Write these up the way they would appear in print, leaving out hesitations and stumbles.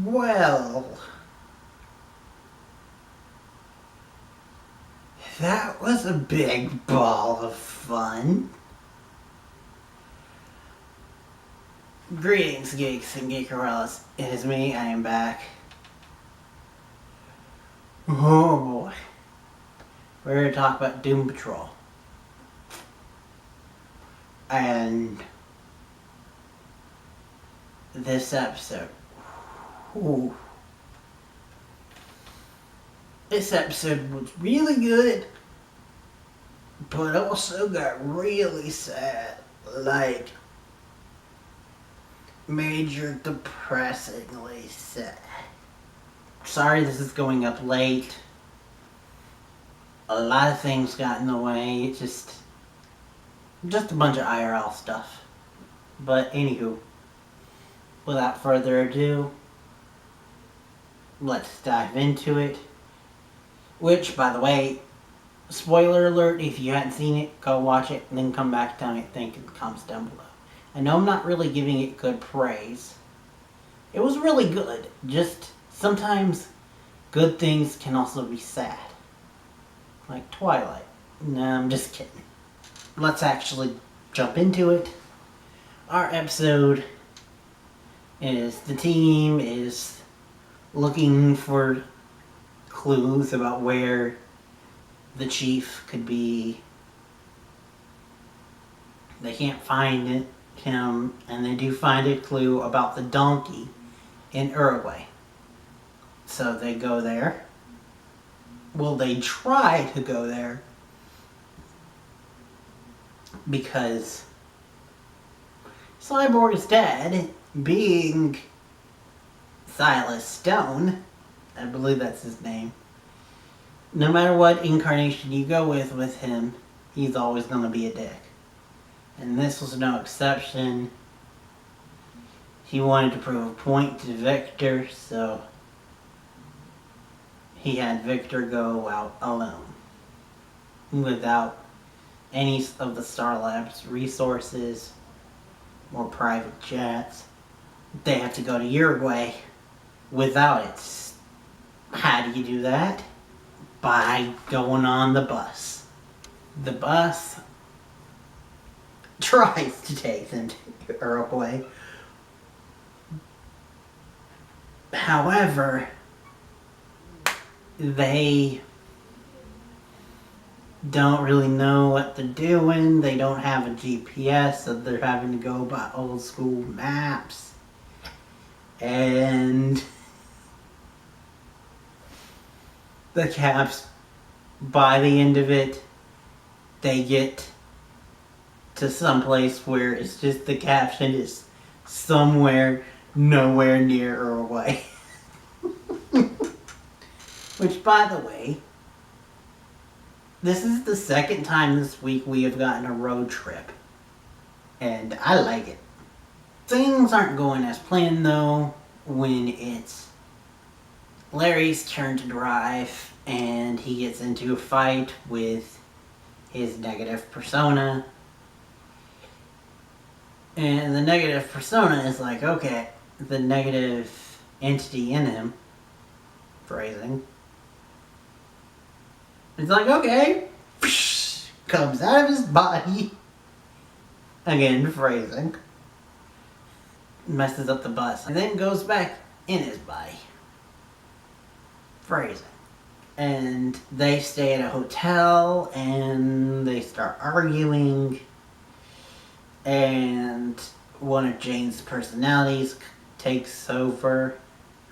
Well, that was a big ball of fun. Greetings, geeks and geekerellas. It is me, I am back. Oh boy. We're going to talk about Doom Patrol. And this episode. Ooh. This episode was really good, but also got really sad. Like, major depressingly sad. Sorry this is going up late. A lot of things got in the way. It's just a bunch of IRL stuff. But anywho, without further ado, let's dive into it. Which, by the way, spoiler alert, if you hadn't seen it, go watch it and then come back, tell me what you think in the comments down below. I know I'm not really giving it good praise. It was really good, just sometimes good things can also be sad. Like Twilight. No, I'm just kidding. Let's actually jump into it. Our episode is the team is looking for clues about where the chief could be. They can't find him, and they do find a clue about the donkey in Uruguay. So they go there. Well, they try to go there because Cyborg's dad, being Silas Stone, I believe that's his name, no matter what incarnation you go with him, he's always going to be a dick. And this was no exception. He wanted to prove a point to Victor, so he had Victor go out alone, without any of the Star Labs resources or private jets. They have to go to Uruguay without it. How do you do that? By going on the bus. The bus tries to take them to Uruguay. However, they don't really know what they're doing. They don't have a GPS, so they're having to go by old school maps. And the Caps, by the end of it, they get to some place where it's just the caption is somewhere nowhere near Uruguay. Which, by the way, this is the second time this week we have gotten a road trip. And I like it. Things aren't going as planned though when it's Larry's turn to drive and he gets into a fight with his negative persona. And the negative persona is like, okay, the negative entity in him, phrasing, it's like, okay, comes out of his body, again, phrasing, messes up the bus, and then goes back in his body, phrasing. And they stay at a hotel, and they start arguing, and one of Jane's personalities takes over,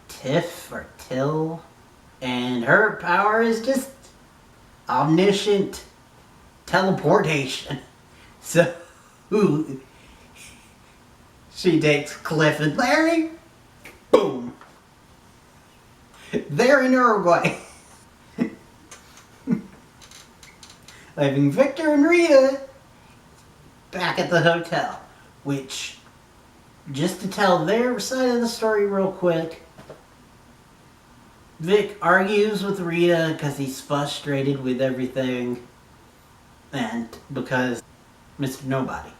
Tiff, or Till, and her power is just omniscient teleportation. So she takes Cliff and Larry, boom, they're in Uruguay. Leaving Victor and Rita back at the hotel. Which, just to tell their side of the story real quick, Vic argues with Rita because he's frustrated with everything, and because Mr. Nobody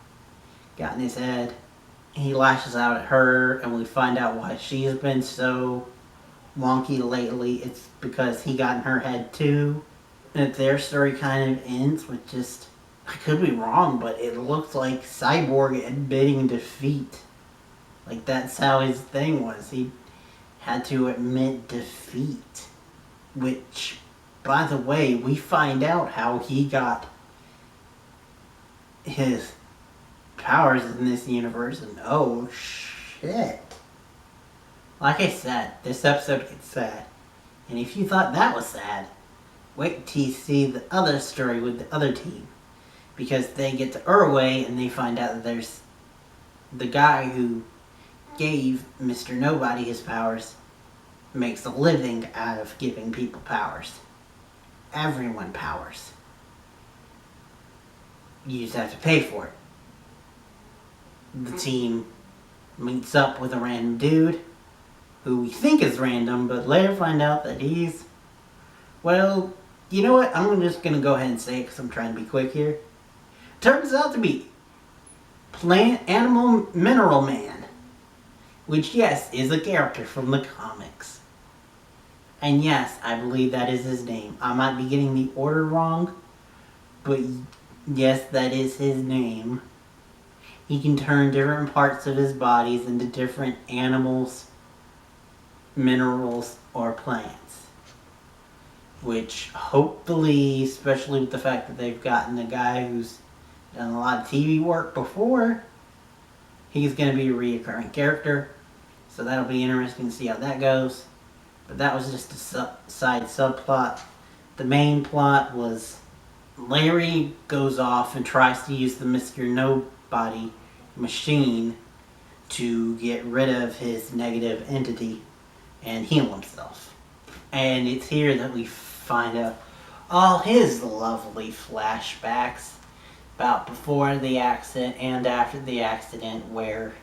got in his head. he lashes out at her, and we find out why she's been so wonky lately. It's because he got in her head too. And their story kind of ends with just, I could be wrong, but it looks like Cyborg admitting defeat. Like that's how his thing was. He had to admit defeat. Which, by the way, we find out how he got his powers in this universe, and oh shit. Like I said, this episode gets sad. And if you thought that was sad, wait till you see the other story with the other team. Because they get to Uruguay and they find out that there's the guy who gave Mr. Nobody his powers makes a living out of giving people powers. Everyone powers. You just have to pay for it. The team meets up with a random dude who we think is random, but later find out that he's, well, you know what? I'm just going to go ahead and say it because I'm trying to be quick here. Turns out to be Plant Animal Mineral Man, which, yes, is a character from the comics. And yes, I believe that is his name. I might be getting the order wrong, but yes, that is his name. He can turn different parts of his bodies into different animals, minerals, or plants. Which, hopefully, especially with the fact that they've gotten a guy who's done a lot of TV work before, he's going to be a reoccurring character. So that'll be interesting to see how that goes. But that was just a side subplot. The main plot was Larry goes off and tries to use the Mr. Nobody machine to get rid of his negative entity and heal himself. And it's here that we find out all his lovely flashbacks about before the accident and after the accident, where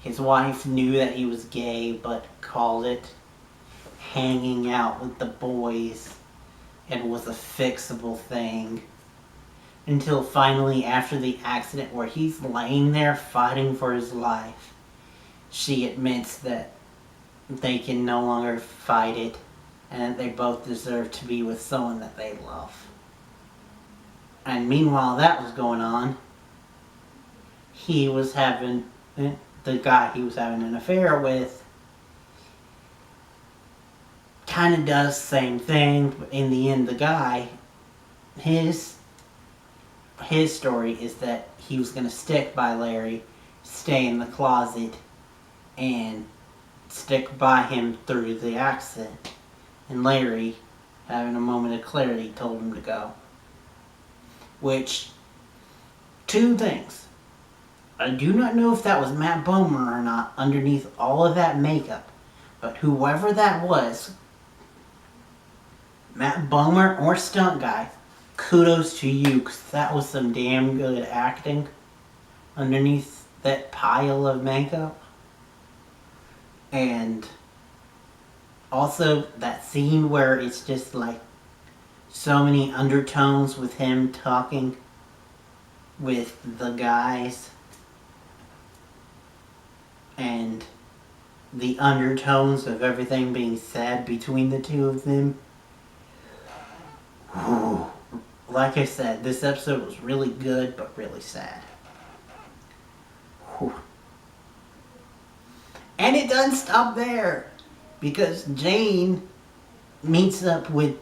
his wife knew that he was gay but called it hanging out with the boys and was a fixable thing, until finally after the accident where he's laying there fighting for his life, she admits that they can no longer fight it and that they both deserve to be with someone that they love. And meanwhile that was going on, he was having, the guy he was having an affair with kind of does the same thing, but in the end the guy, his story is that he was going to stick by Larry, stay in the closet, and stick by him through the accident. And Larry, having a moment of clarity, told him to go. Which, two things. I do not know if that was Matt Bomer or not underneath all of that makeup, but whoever that was, Matt Bomer or stunt guy, kudos to you, because that was some damn good acting underneath that pile of makeup. And also that scene where it's just like so many undertones with him talking with the guys, and the undertones of everything being said between the two of them. Ooh. Like I said, this episode was really good, but really sad. Whew. And it doesn't stop there, because Jane meets up with,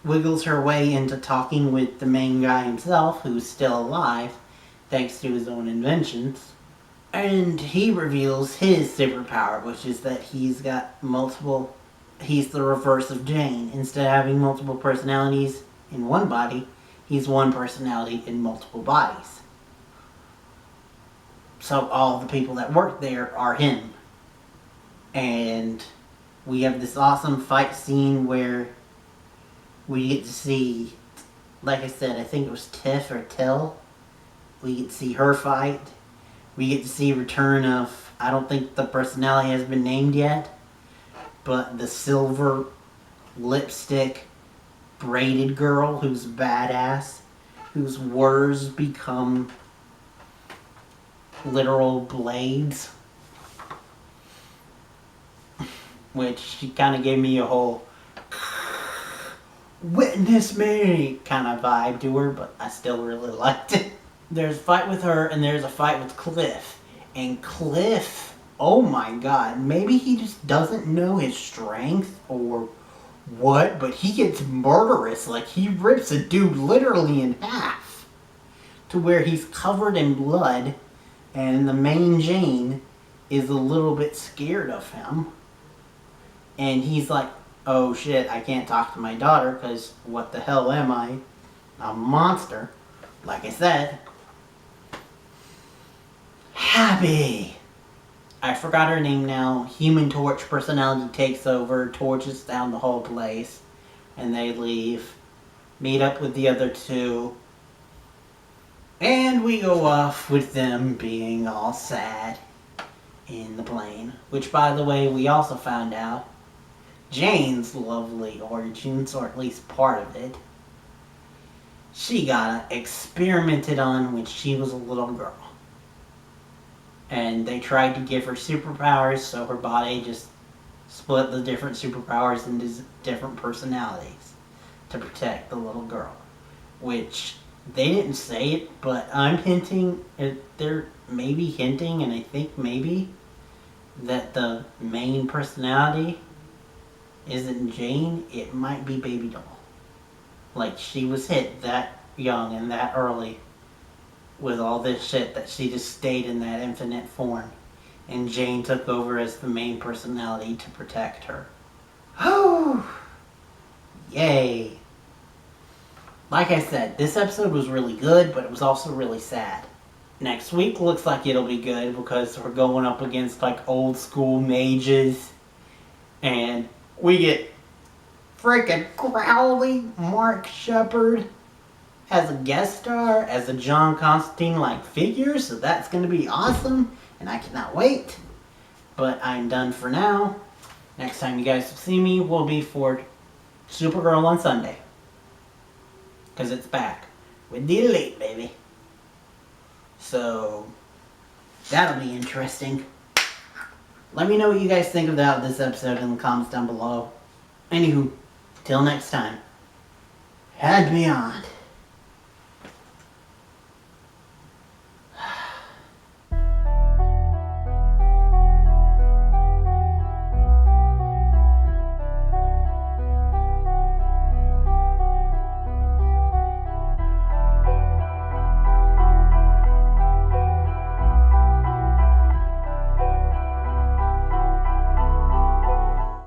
wiggles her way into talking with the main guy himself, who's still alive, thanks to his own inventions. And he reveals his superpower, which is that he's got multiple, he's the reverse of Jane. Instead of having multiple personalities in one body, he's one personality in multiple bodies. So all the people that work there are him. And we have this awesome fight scene where we get to see, like I said, I think it was Tiff or Till. We get to see her fight. We get to see return of, I don't think the personality has been named yet, but the silver lipstick braided girl who's badass, whose words become literal blades. Which she kind of gave me a whole witness me kind of vibe to her, but I still really liked it. There's a fight with her and there's a fight with Cliff. And Cliff, oh my god, maybe he just doesn't know his strength or what, but he gets murderous. Like, he rips a dude literally in half to where he's covered in blood, and the main Jane is a little bit scared of him. And he's like, oh shit, I can't talk to my daughter because what the hell am I? A monster. Like I said. Happy. I forgot her name now. Human Torch personality takes over, torches down the whole place, and they leave. Meet up with the other two. And we go off with them being all sad in the plane. Which, by the way, we also found out Jane's lovely origins, or at least part of it. She got experimented on when she was a little girl. And they tried to give her superpowers, so her body just split the different superpowers into different personalities to protect the little girl. Which, they didn't say it, but I'm hinting, they're maybe hinting, and I think maybe, that the main personality isn't Jane, it might be Baby Doll. Like, she was hit that young and that early with all this shit that she just stayed in that infinite form. And Jane took over as the main personality to protect her. Oh! Yay! Like I said, this episode was really good, but it was also really sad. Next week looks like it'll be good because we're going up against like old school mages. And we get freaking Crowley, Mark Shepard as a guest star, as a John Constantine-like figure, so that's going to be awesome, and I cannot wait. But I'm done for now. Next time you guys see me will be for Supergirl on Sunday. Because it's back. With the Elite, baby. So, that'll be interesting. Let me know what you guys think about this episode in the comments down below. Anywho, till next time. And beyond.